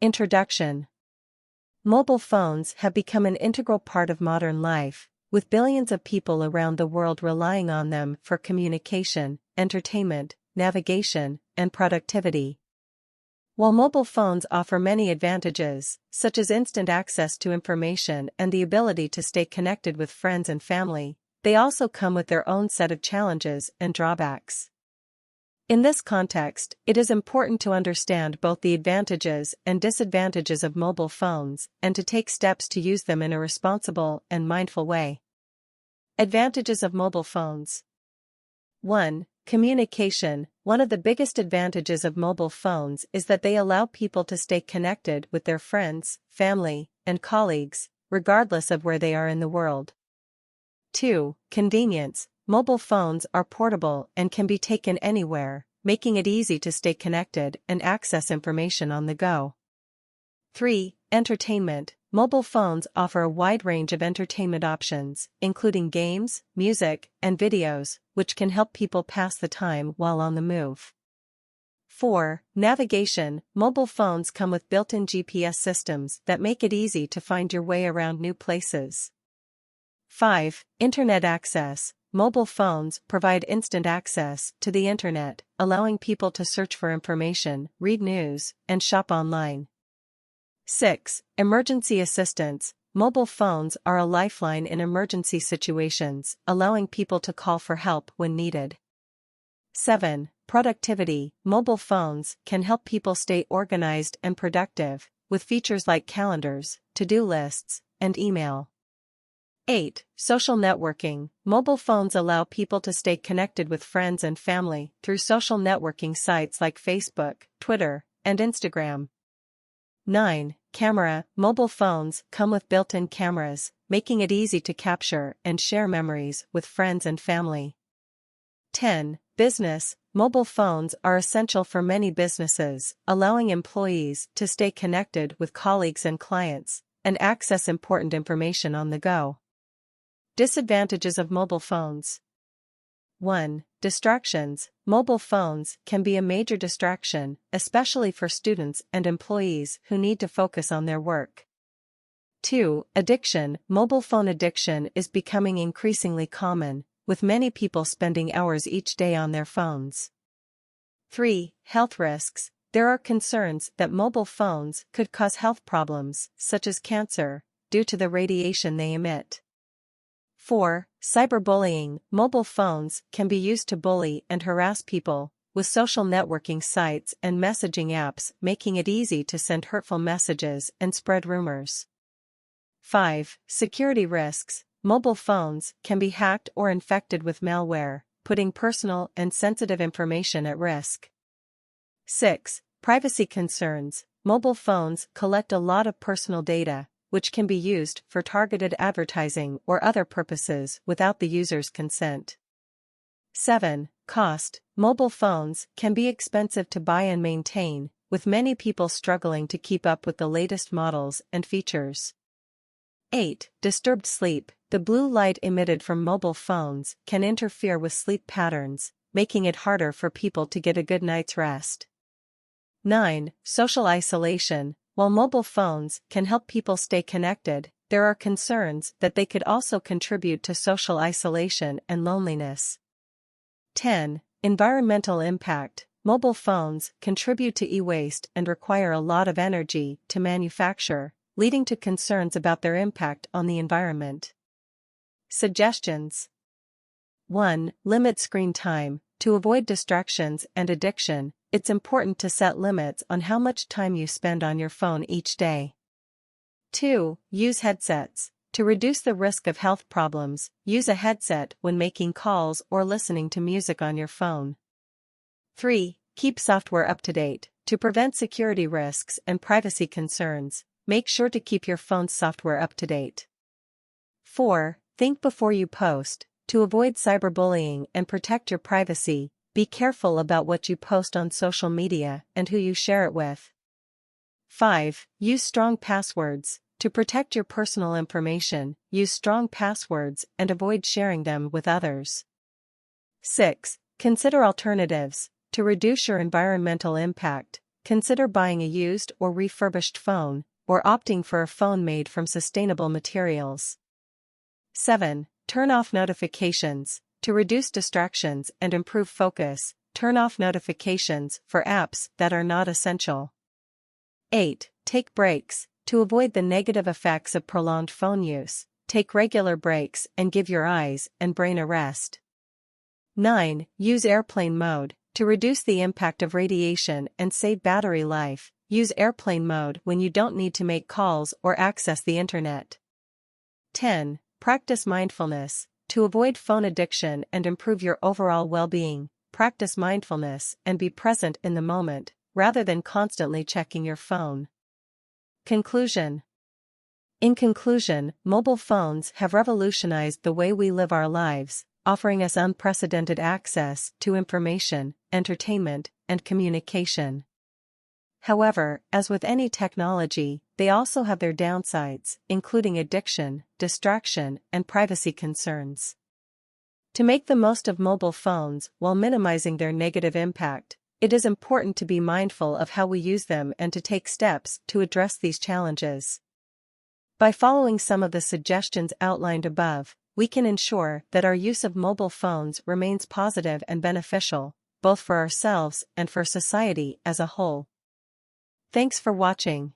Introduction. Mobile phones have become an integral part of modern life, with billions of people around the world relying on them for communication, entertainment, navigation, and productivity. While mobile phones offer many advantages, such as instant access to information and the ability to stay connected with friends and family, they also come with their own set of challenges and drawbacks. In this context, it is important to understand both the advantages and disadvantages of mobile phones and to take steps to use them in a responsible and mindful way. Advantages of mobile phones. 1. Communication. One of the biggest advantages of mobile phones is that they allow people to stay connected with their friends, family, and colleagues, regardless of where they are in the world. 2. Convenience. Mobile phones are portable and can be taken anywhere, making it easy to stay connected and access information on the go. 3. Entertainment. Mobile phones offer a wide range of entertainment options, including games, music, and videos, which can help people pass the time while on the move. 4. Navigation. Mobile phones come with built-in GPS systems that make it easy to find your way around new places. 5. Internet access. Mobile phones provide instant access to the internet, allowing people to search for information, read news, and shop online. 6. Emergency assistance. Mobile phones are a lifeline in emergency situations, allowing people to call for help when needed. 7. Productivity. Mobile phones can help people stay organized and productive, with features like calendars, to-do lists, and email. 8. Social networking. Mobile phones allow people to stay connected with friends and family through social networking sites like Facebook, Twitter, and Instagram. 9. Camera. Mobile phones come with built-in cameras, making it easy to capture and share memories with friends and family. 10. Business. Mobile phones are essential for many businesses, allowing employees to stay connected with colleagues and clients, and access important information on the go. Disadvantages of mobile phones. 1. Distractions. Mobile phones can be a major distraction, especially for students and employees who need to focus on their work. 2. Addiction. Mobile phone addiction is becoming increasingly common, with many people spending hours each day on their phones. 3. Health risks. There are concerns that mobile phones could cause health problems, such as cancer, due to the radiation they emit. 4. Cyberbullying. Mobile phones can be used to bully and harass people, with social networking sites and messaging apps making it easy to send hurtful messages and spread rumors. 5. Security risks. Mobile phones can be hacked or infected with malware, putting personal and sensitive information at risk. 6. Privacy concerns. Mobile phones collect a lot of personal data, which can be used for targeted advertising or other purposes without the user's consent. 7. Cost. Mobile phones can be expensive to buy and maintain, with many people struggling to keep up with the latest models and features. 8. Disturbed sleep. The blue light emitted from mobile phones can interfere with sleep patterns, making it harder for people to get a good night's rest. 9. Social isolation. While mobile phones can help people stay connected, there are concerns that they could also contribute to social isolation and loneliness. 10. Environmental impact. Mobile phones contribute to e-waste and require a lot of energy to manufacture, leading to concerns about their impact on the environment. Suggestions. 1. Limit screen time. To avoid distractions and addiction, it's important to set limits on how much time you spend on your phone each day. 2. Use headsets. To reduce the risk of health problems, use a headset when making calls or listening to music on your phone. 3. Keep software up to date. To prevent security risks and privacy concerns, make sure to keep your phone's software up to date. 4. Think before you post. To avoid cyberbullying and protect your privacy, be careful about what you post on social media and who you share it with. 5. Use strong passwords. To protect your personal information, use strong passwords and avoid sharing them with others. 6. Consider alternatives. To reduce your environmental impact, consider buying a used or refurbished phone, or opting for a phone made from sustainable materials. 7. Turn off notifications. To reduce distractions and improve focus, turn off notifications for apps that are not essential. 8. Take breaks. To avoid the negative effects of prolonged phone use, take regular breaks and give your eyes and brain a rest. 9. Use airplane mode. To reduce the impact of radiation and save battery life, use airplane mode when you don't need to make calls or access the internet. 10. Practice mindfulness. To avoid phone addiction and improve your overall well-being, practice mindfulness and be present in the moment, rather than constantly checking your phone. Conclusion. In conclusion, mobile phones have revolutionized the way we live our lives, offering us unprecedented access to information, entertainment, and communication. However, as with any technology, they also have their downsides, including addiction, distraction, and privacy concerns. To make the most of mobile phones while minimizing their negative impact, it is important to be mindful of how we use them and to take steps to address these challenges. By following some of the suggestions outlined above, we can ensure that our use of mobile phones remains positive and beneficial, both for ourselves and for society as a whole. Thanks for watching.